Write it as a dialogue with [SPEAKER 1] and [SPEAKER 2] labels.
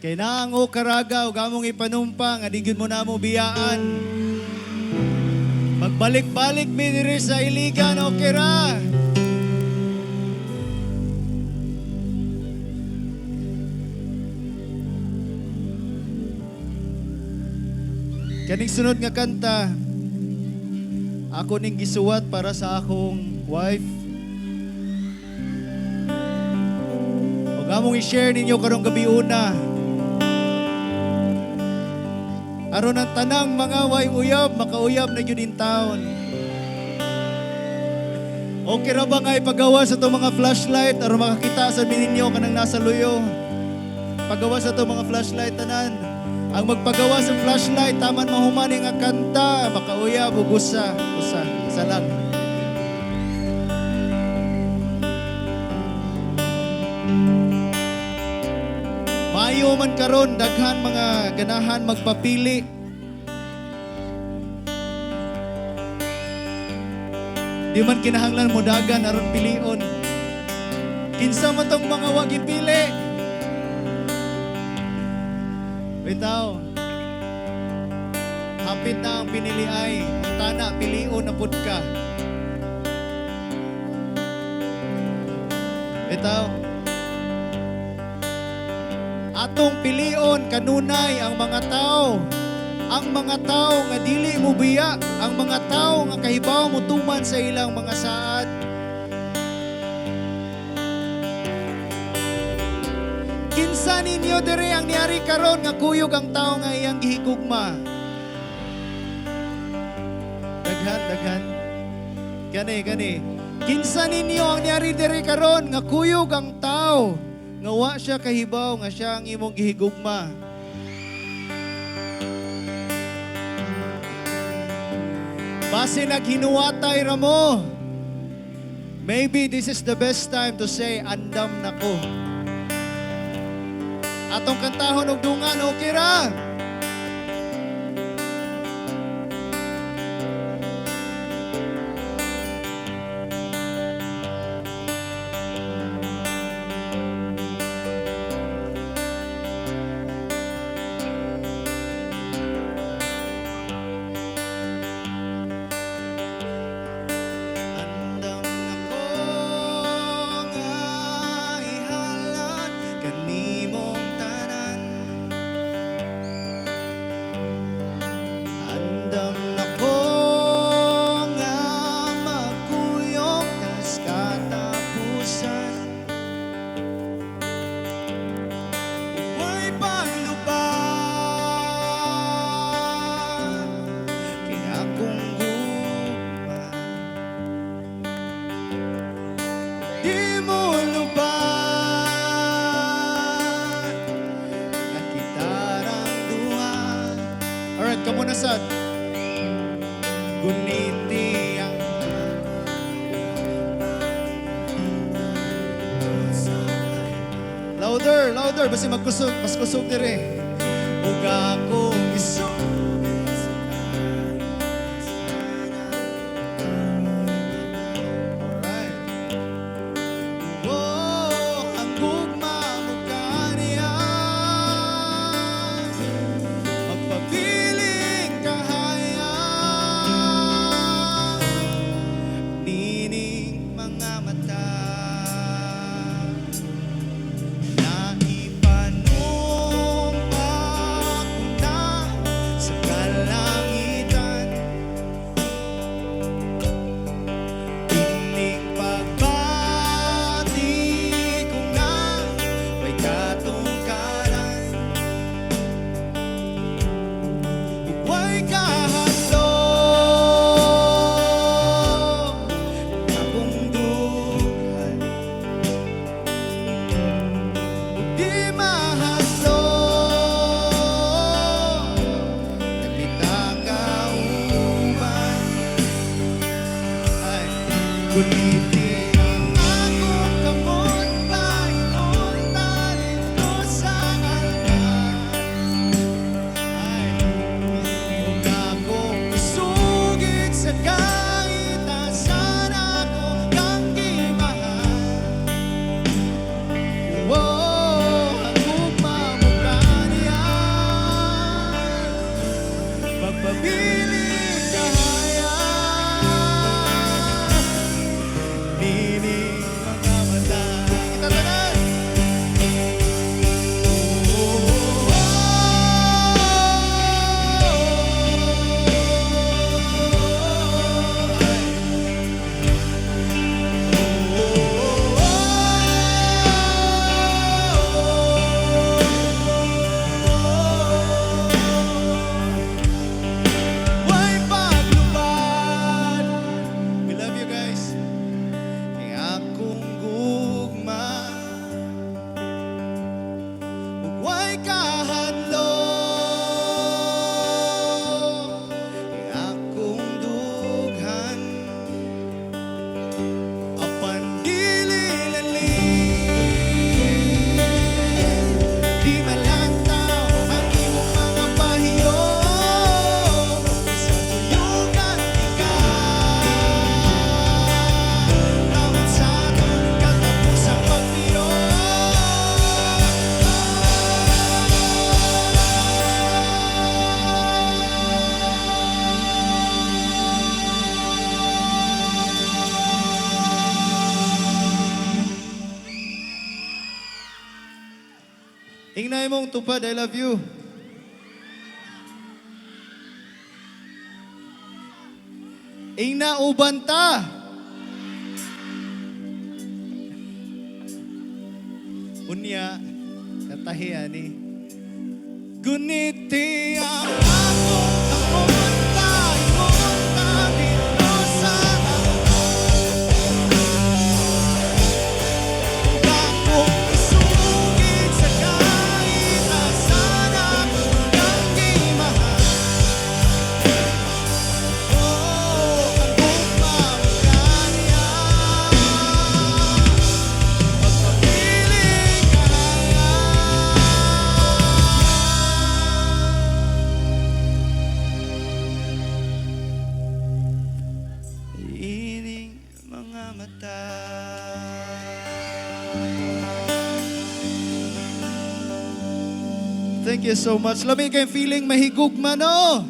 [SPEAKER 1] Kay naang o karagaw, gamong ipanumpang, adigin mo na mo biyaan. Magbalik-balik mi diri sa iligan o kira. Kaning sunod nga kanta, ako ning gisuwat para sa akong wife. O gamong i-share ninyo karong gabi una. Aron ang tanang mga way uyab, makauyab na yun in town. Okay ra ba nga ipagawa sa itong mga flashlight aron makakita sa mininyo kanang nasa luyo? Pagawa sa itong mga flashlight tanan. Ang magpagawa sa flashlight, taman mahumani nga kanta, makauyab o gusa. Isa lang. Maayo man karon daghan mga ganahan magpapili. Di man kinahanglan mo dagan aron pilion. Kinsa man tong mga wag ipili. Bitaw. Hapit na ang pinili ay ang tana pilion na pud ka. Bitaw. Atong pilion kanunay ang mga tao. Ang mga tao nga dili mo biya, ang mga tao nga kahibaw mo tuman sa ilang mga saad. Kinsa ninyo diri ang niari karon nga kuyog ang tao nga iyang gihigugma? Daghan. Gani. Kinsa ninyo ang niari diri karon nga kuyog ang tao nga wa siya kahibaw nga siya ang imong gihigugma? Base naghinuwatay ra mo. Maybe this is the best time to say, andam na ko. Atong kantahon og dungan, okay ra? Kamu nasad guniti ang louder basi magkusog mas kusog dire ug ako isog
[SPEAKER 2] Naipanumpa
[SPEAKER 1] na imong tupad. I love you. Ina ubanta. Unya, katahian ni. Guniti ang ako, ang ubanta, imunta dito sa bakong isugid sa kahit asan ako nang di mahal. Ining mga mata. Thank you so much. Lamig kayong feeling mahigugma, no?